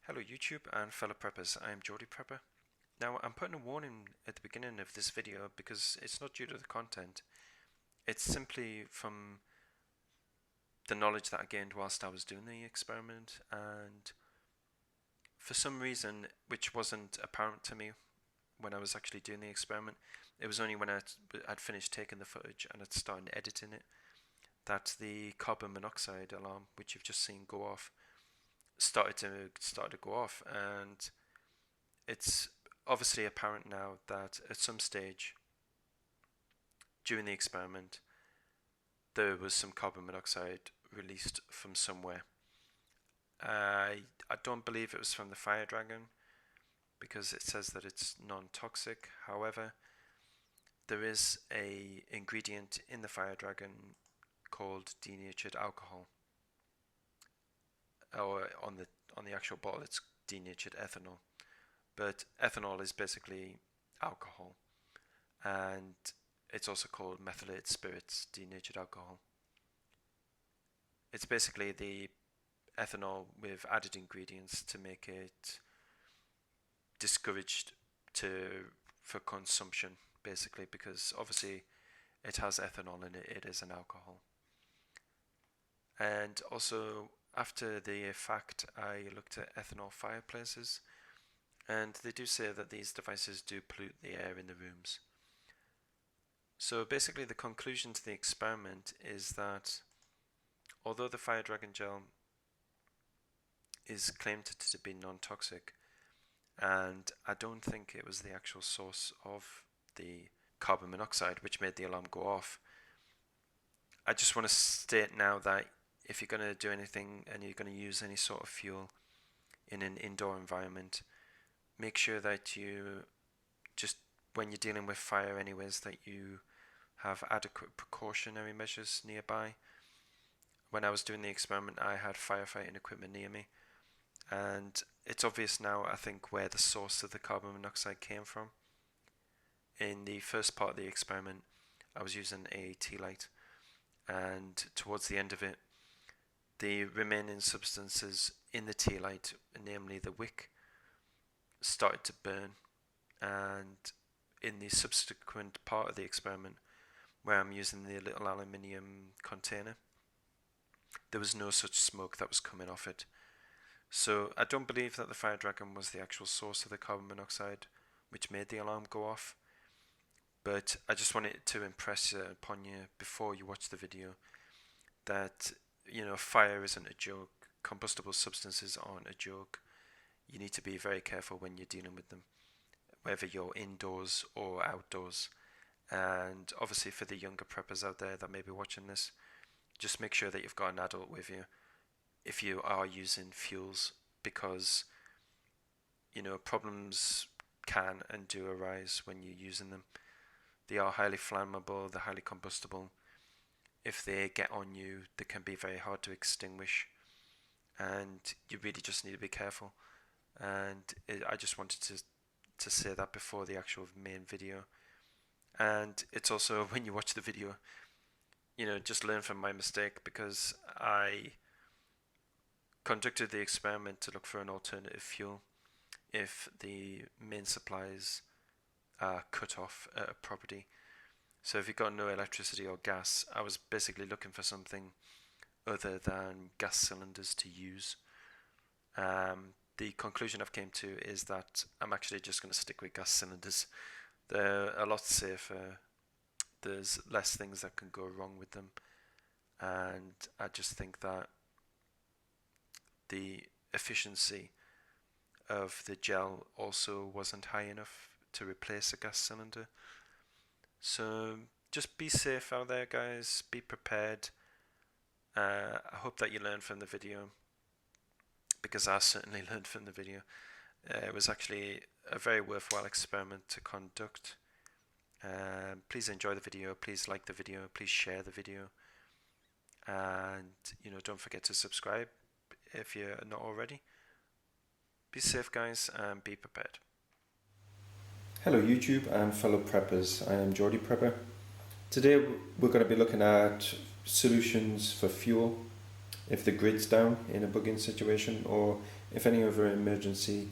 Hello YouTube and fellow preppers, I am Geordie Prepper. Now I'm putting a warning at the beginning of this video because it's not due to the content, it's simply from the knowledge that I gained whilst I was doing the experiment, and for some reason which wasn't apparent to me when I was actually doing the experiment, it was only when I'd finished taking the footage and I'd started editing it that the carbon monoxide alarm, which you've just seen go off, started to go off. And it's obviously apparent now that at some stage during the experiment there was some carbon monoxide released from somewhere. I don't believe it was from the fire dragon because it says that it's non-toxic. However, there is a ingredient in the fire dragon called denatured alcohol, or on the actual bottle it's denatured ethanol, but ethanol is basically alcohol, and it's also called methylated spirits, denatured alcohol. It's basically the ethanol with added ingredients to make it discouraged for consumption, basically, because obviously it has ethanol in it, it is an alcohol. And also, after the fact, I looked at ethanol fireplaces, and they do say that these devices do pollute the air in the rooms. So basically the conclusion to the experiment is that although the fire dragon gel is claimed to be non-toxic, and I don't think it was the actual source of the carbon monoxide which made the alarm go off, I just want to state now that if you're going to do anything and you're going to use any sort of fuel in an indoor environment, make sure that you just, when you're dealing with fire anyways, that you have adequate precautionary measures nearby. When I was doing the experiment, I had firefighting equipment near me, and it's obvious now, I think, where the source of the carbon monoxide came from. In the first part of the experiment, I was using a tea light, and towards the end of it, the remaining substances in the tea light, namely the wick, started to burn. And in the subsequent part of the experiment, where I'm using the little aluminium container, there was no such smoke that was coming off it. So I don't believe that the fire dragon was the actual source of the carbon monoxide which made the alarm go off, but I just wanted to impress upon you before you watch the video that, you know, fire isn't a joke. Combustible substances aren't a joke. You need to be very careful when you're dealing with them, whether you're indoors or outdoors. And obviously for the younger preppers out there that may be watching this, just make sure that you've got an adult with you if you are using fuels, because, you know, problems can and do arise when you're using them. They are highly flammable, they're highly combustible. If they get on you, they can be very hard to extinguish, and you really just need to be careful. And I just wanted to say that before the actual main video. And it's also, when you watch the video, you know, just learn from my mistake, because I conducted the experiment to look for an alternative fuel if the main supplies are cut off at a property. So if you've got no electricity or gas, I was basically looking for something other than gas cylinders to use. The conclusion I've came to is that I'm actually just going to stick with gas cylinders. They're a lot safer, there's less things that can go wrong with them, and I just think that the efficiency of the gel also wasn't high enough to replace a gas cylinder. So just be safe out there, guys, be prepared. I hope that you learned from the video, because I certainly learned from the video. It was actually a very worthwhile experiment to conduct. Please enjoy the video, please like the video, please share the video, and, you know, don't forget to subscribe if you're not already. Be safe, guys, and be prepared. Hello YouTube and fellow preppers, I am Geordie Prepper. Today we're going to be looking at solutions for fuel if the grid's down in a bugging situation, or if any other emergency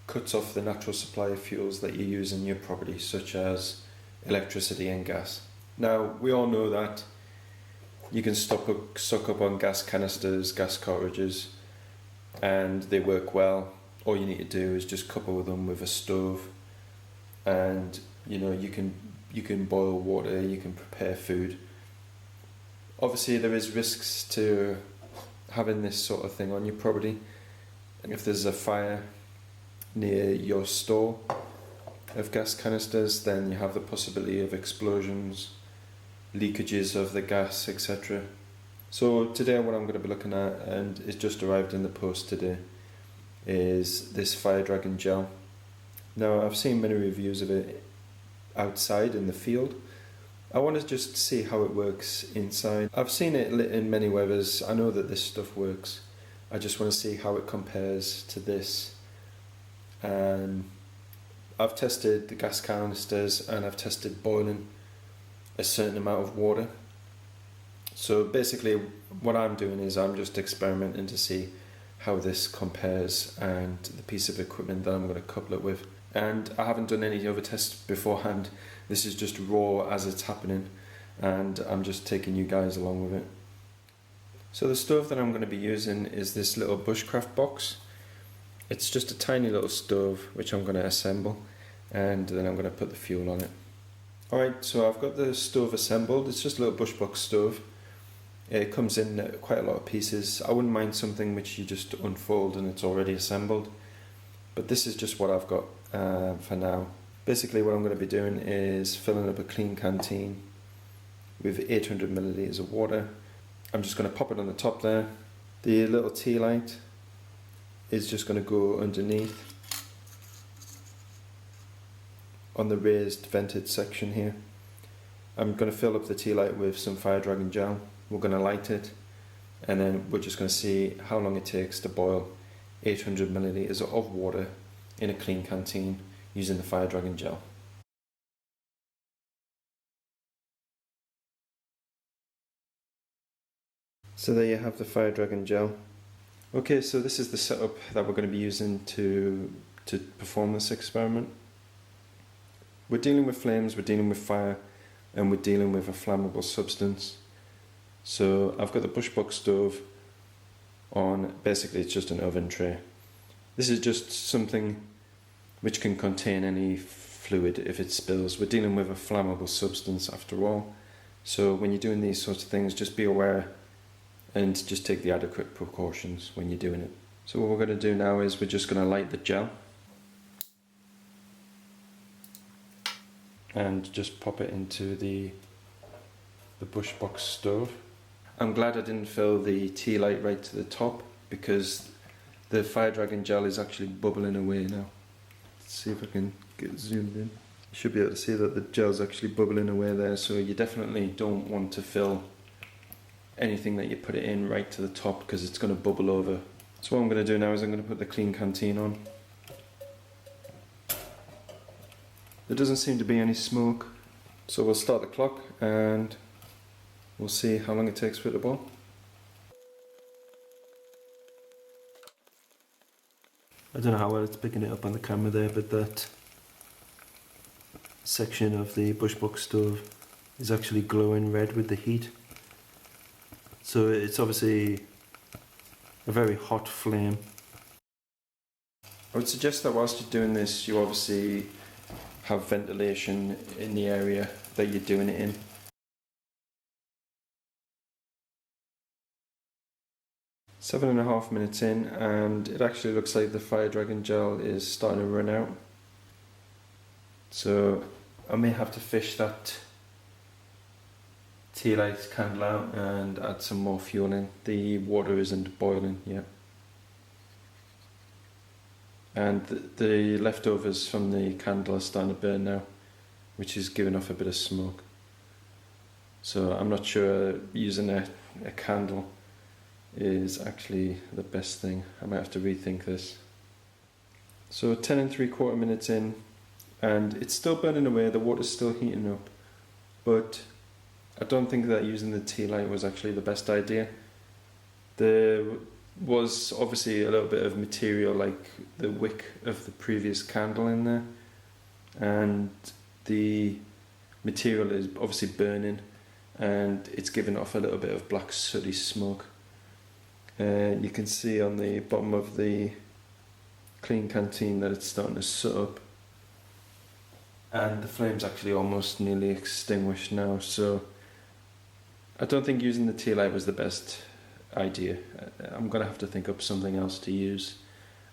cuts off the natural supply of fuels that you use in your property, such as electricity and gas. Now, we all know that you can stock up on gas canisters, gas cartridges, and they work well. All you need to do is just couple them with a stove, and you can boil water, you can prepare food. Obviously, there is risks to having this sort of thing on your property. If there's a fire near your store of gas canisters, then you have the possibility of explosions, leakages of the gas, etc. So today what I'm going to be looking at, and it's just arrived in the post today, is this Fire Dragon gel. Now, I've seen many reviews of it outside in the field. I want to just see how it works inside. I've seen it lit in many weathers. I know that this stuff works. I just want to see how it compares to this. I've tested the gas canisters and I've tested boiling a certain amount of water. So basically what I'm doing is I'm just experimenting to see how this compares and the piece of equipment that I'm going to couple it with. And I haven't done any other tests beforehand. This is just raw as it's happening, and I'm just taking you guys along with it. So the stove that I'm going to be using is this little bushcraft box. It's just a tiny little stove which I'm going to assemble, and then I'm going to put the fuel on it. Alright, so I've got the stove assembled. It's just a little bushbox stove. It comes in quite a lot of pieces. I wouldn't mind something which you just unfold and it's already assembled, but this is just what I've got for now. Basically what I'm going to be doing is filling up a clean canteen with 800 millilitres of water. I'm just going to pop it on the top there. The little tea light is just going to go underneath on the raised vented section here. I'm going to fill up the tea light with some Fire Dragon gel. We're going to light it, and then we're just going to see how long it takes to boil 800 millilitres of water in a clean canteen using the Fire Dragon gel. So there you have the Fire Dragon gel. Okay, so this is the setup that we're going to be using to perform this experiment. We're dealing with flames, we're dealing with fire, and we're dealing with a flammable substance. So I've got the bushbox stove on. Basically it's just an oven tray. This is just something which can contain any fluid if it spills. We're dealing with a flammable substance after all. So when you're doing these sorts of things, just be aware and just take the adequate precautions when you're doing it. So what we're going to do now is we're just going to light the gel and just pop it into the bushbox stove. I'm glad I didn't fill the tea light right to the top, because the Fire Dragon gel is actually bubbling away now. Let's see if I can get it zoomed in. You should be able to see that the gel's actually bubbling away there, so you definitely don't want to fill anything that you put it in right to the top, because it's going to bubble over. So what I'm going to do now is I'm going to put the clean canteen on. There doesn't seem to be any smoke, so we'll start the clock and we'll see how long it takes for it to boil. I don't know how well it's picking it up on the camera there, but that section of the bushbox stove is actually glowing red with the heat. So it's obviously a very hot flame. I would suggest that whilst you're doing this, you obviously have ventilation in the area that you're doing it in. Seven and a half minutes in, and it actually looks like the Fire Dragon gel is starting to run out. So I may have to fish that tea light candle out and add some more fuel in. The water isn't boiling yet. And the leftovers from the candle are starting to burn now, which is giving off a bit of smoke. So I'm not sure using a candle is actually the best thing. I might have to rethink this. So 10 and 3/4 minutes in, and it's still burning away, the water's still heating up, but I don't think that using the tea light was actually the best idea. The was obviously a little bit of material like the wick of the previous candle in there, and the material is obviously burning and it's giving off a little bit of black sooty smoke. You can see on the bottom of the clean canteen that it's starting to soot up, and the flame's actually almost nearly extinguished now, so I don't think using the tea light was the best idea. I'm going to have to think up something else to use,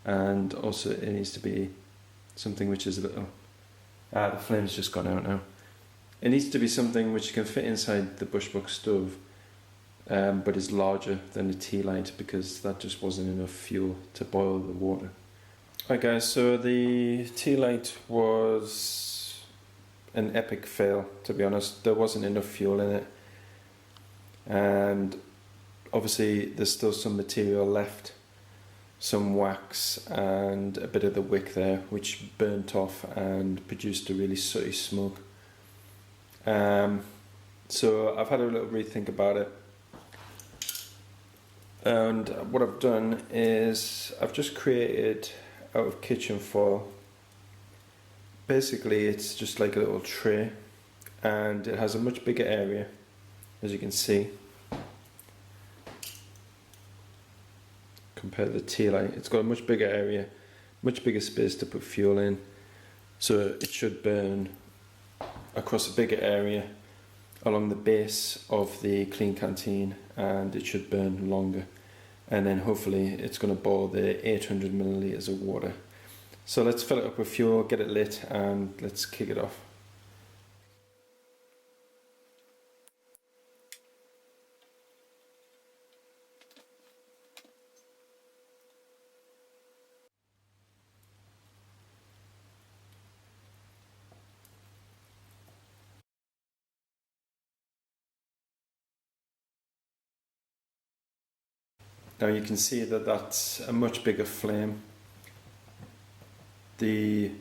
and also it needs to be something which is a little... the flame's just gone out now. It needs to be something which can fit inside the bushbox stove, but is larger than the tea light, because that just wasn't enough fuel to boil the water. Right guys, so the tea light was an epic fail, to be honest. There wasn't enough fuel in it, and obviously there's still some material left, some wax and a bit of the wick there, which burnt off and produced a really sooty smoke. So I've had a little rethink about it, and what I've done is I've just created out of kitchen foil. Basically it's just like a little tray, and it has a much bigger area, as you can see, compared to the tea light. It's got a much bigger area, much bigger space to put fuel in, so it should burn across a bigger area along the base of the clean canteen, and it should burn longer, and then hopefully it's going to boil the 800 millilitres of water. So let's fill it up with fuel, get it lit, and let's kick it off. Now you can see that that's a much bigger flame. The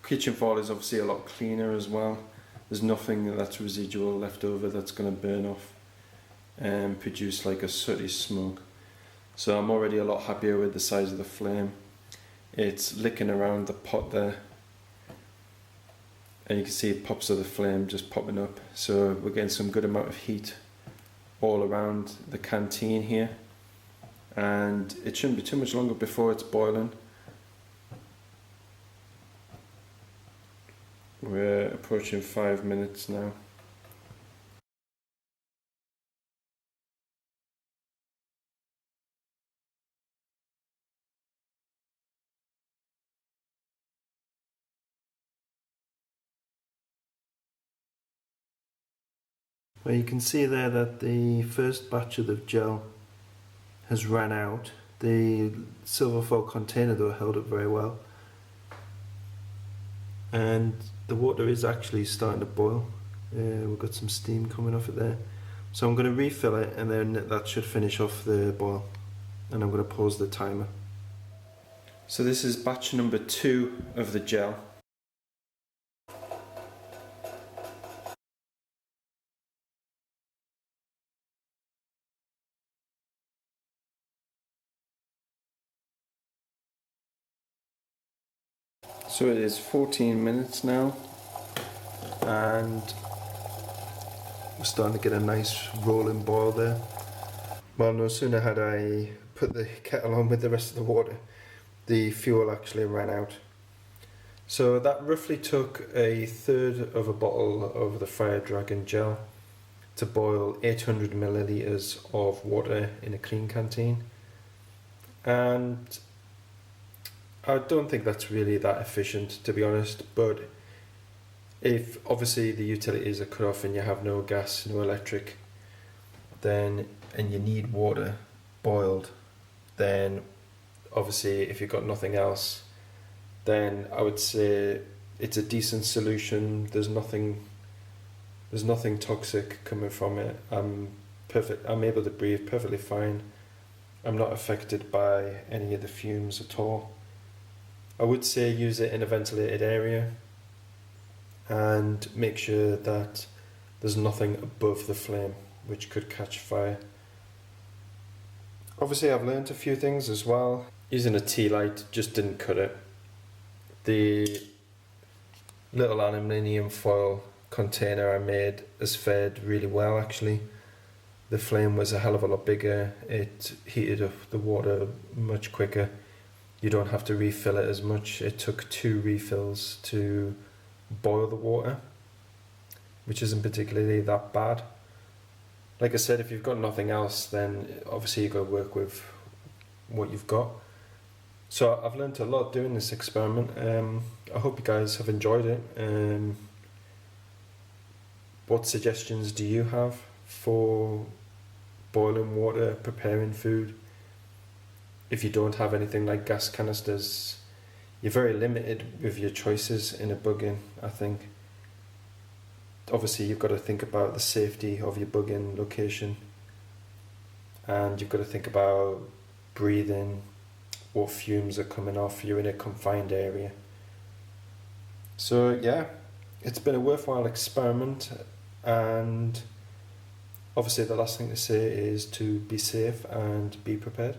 kitchen foil is obviously a lot cleaner as well. There's nothing that's residual left over that's going to burn off and produce like a sooty smoke. So I'm already a lot happier with the size of the flame. It's licking around the pot there, and you can see pops of the flame just popping up. So we're getting some good amount of heat all around the canteen here, and it shouldn't be too much longer before it's boiling. We're approaching 5 minutes now. Well, you can see there that the first batch of the gel has ran out. The silver foil container though held up very well, and the water is actually starting to boil. We've got some steam coming off it there, so I'm going to refill it, and then that should finish off the boil, and I'm going to pause the timer. So this is batch number 2 of the gel. So it is 14 minutes now, and we're starting to get a nice rolling boil there. Well, no sooner had I put the kettle on with the rest of the water, the fuel actually ran out. So that roughly took a third of a bottle of the Fire Dragon gel to boil 800 millilitres of water in a clean canteen. And I don't think that's really that efficient, to be honest, but if obviously the utilities are cut off and you have no gas, no electric, then, and you need water boiled, then obviously if you've got nothing else, then I would say it's a decent solution. There's nothing toxic coming from it. I'm able to breathe perfectly fine. I'm not affected by any of the fumes at all. I would say use it in a ventilated area, and make sure that there's nothing above the flame which could catch fire. Obviously I've learnt a few things as well. Using a tea light just didn't cut it. The little aluminium foil container I made has fared really well actually. The flame was a hell of a lot bigger, it heated up the water much quicker. You don't have to refill it as much. It took 2 refills to boil the water, which isn't particularly that bad. Like I said, if you've got nothing else, then obviously you've got to work with what you've got. So I've learned a lot doing this experiment. I hope you guys have enjoyed it. What suggestions do you have for boiling water, preparing food? If you don't have anything like gas canisters, you're very limited with your choices in a bug-in, I think. Obviously you've got to think about the safety of your bug-in location, and you've got to think about breathing, what fumes are coming off, you're in a confined area. So yeah, it's been a worthwhile experiment, and obviously the last thing to say is to be safe and be prepared.